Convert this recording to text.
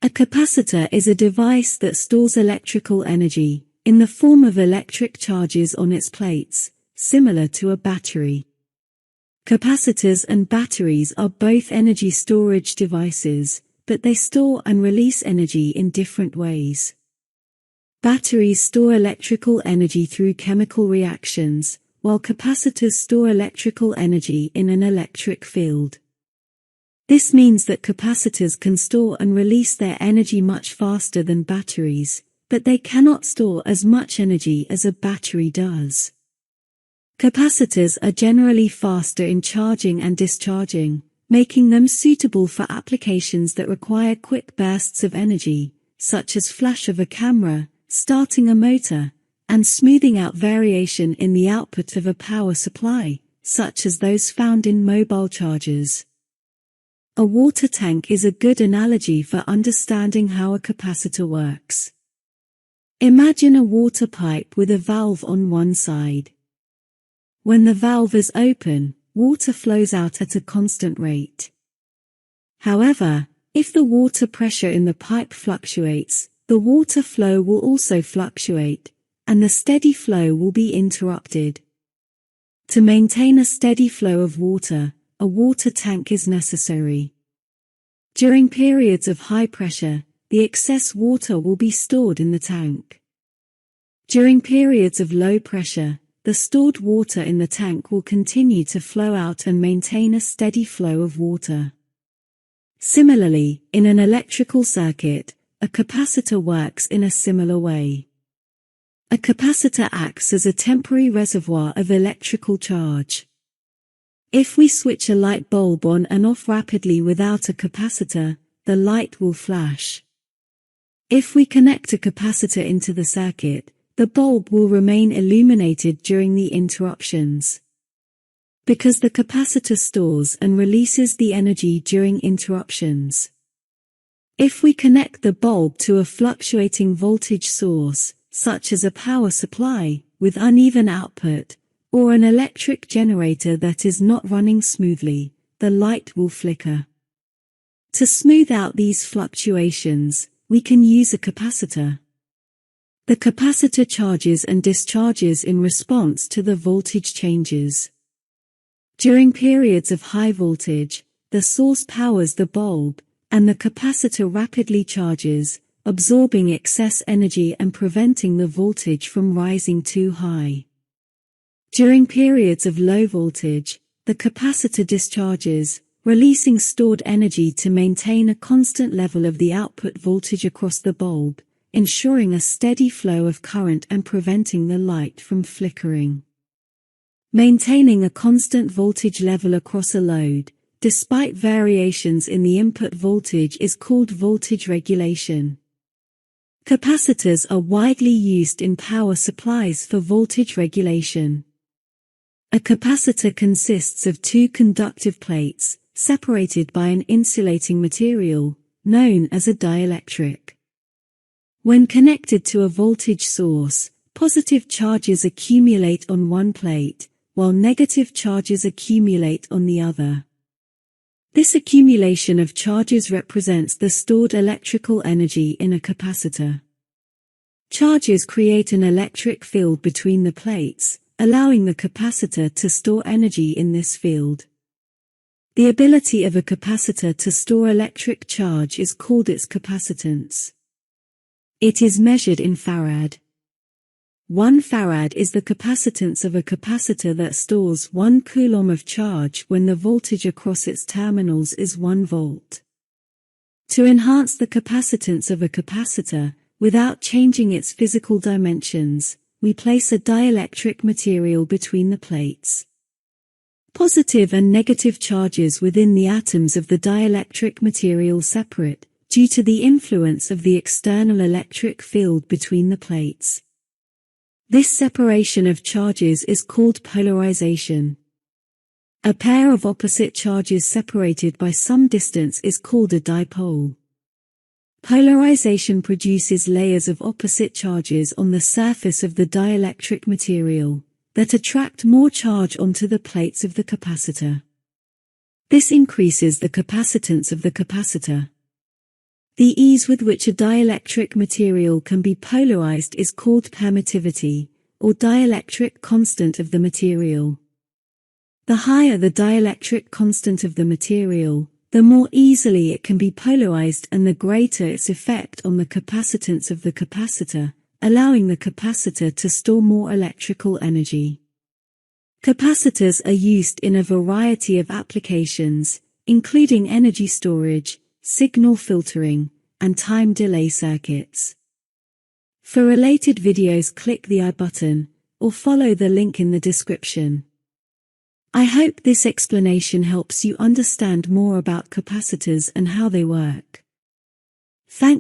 A capacitor is a device that stores electrical energy, in the form of electric charges on its plates, similar to a battery. Capacitors and batteries are both energy storage devices, but they store and release energy in different ways. Batteries store electrical energy through chemical reactions, while capacitors store electrical energy in an electric field. This means that capacitors can store and release their energy much faster than batteries, but they cannot store as much energy as a battery does. Capacitors are generally faster in charging and discharging, making them suitable for applications that require quick bursts of energy, such as flash of a camera, starting a motor, and smoothing out variation in the output of a power supply, such as those found in mobile chargers. A water tank is a good analogy for understanding how a capacitor works. Imagine a water pipe with a valve on one side. When the valve is open, water flows out at a constant rate. However, if the water pressure in the pipe fluctuates, the water flow will also fluctuate, and the steady flow will be interrupted. To maintain a steady flow of water, a water tank is necessary. During periods of high pressure, the excess water will be stored in the tank. During periods of low pressure, the stored water in the tank will continue to flow out and maintain a steady flow of water. Similarly, in an electrical circuit, a capacitor works in a similar way. A capacitor acts as a temporary reservoir of electrical charge. If we switch a light bulb on and off rapidly without a capacitor, the light will flash. If we connect a capacitor into the circuit, the bulb will remain illuminated during the interruptions. Because the capacitor stores and releases the energy during interruptions. If we connect the bulb to a fluctuating voltage source, such as a power supply, with uneven output, or an electric generator that is not running smoothly, the light will flicker. To smooth out these fluctuations, we can use a capacitor. The capacitor charges and discharges in response to the voltage changes. During periods of high voltage, the source powers the bulb, and the capacitor rapidly charges, absorbing excess energy and preventing the voltage from rising too high. During periods of low voltage, the capacitor discharges, releasing stored energy to maintain a constant level of the output voltage across the bulb, ensuring a steady flow of current and preventing the light from flickering. Maintaining a constant voltage level across a load, despite variations in the input voltage, is called voltage regulation. Capacitors are widely used in power supplies for voltage regulation. A capacitor consists of two conductive plates, separated by an insulating material, known as a dielectric. When connected to a voltage source, positive charges accumulate on one plate, while negative charges accumulate on the other. This accumulation of charges represents the stored electrical energy in a capacitor. Charges create an electric field between the plates, allowing the capacitor to store energy in this field. The ability of a capacitor to store electric charge is called its capacitance. It is measured in farad. 1 farad is the capacitance of a capacitor that stores 1 coulomb of charge when the voltage across its terminals is 1 volt. To enhance the capacitance of a capacitor, without changing its physical dimensions, we place a dielectric material between the plates. Positive and negative charges within the atoms of the dielectric material separate, due to the influence of the external electric field between the plates. This separation of charges is called polarization. A pair of opposite charges separated by some distance is called a dipole. Polarization produces layers of opposite charges on the surface of the dielectric material, that attract more charge onto the plates of the capacitor. This increases the capacitance of the capacitor. The ease with which a dielectric material can be polarized is called permittivity, or dielectric constant of the material. The higher the dielectric constant of the material, the more easily it can be polarized and the greater its effect on the capacitance of the capacitor, allowing the capacitor to store more electrical energy. Capacitors are used in a variety of applications, including energy storage, signal filtering, and time delay circuits. For related videos, click the I button, or follow the link in the description. I hope this explanation helps you understand more about capacitors and how they work. Thanks.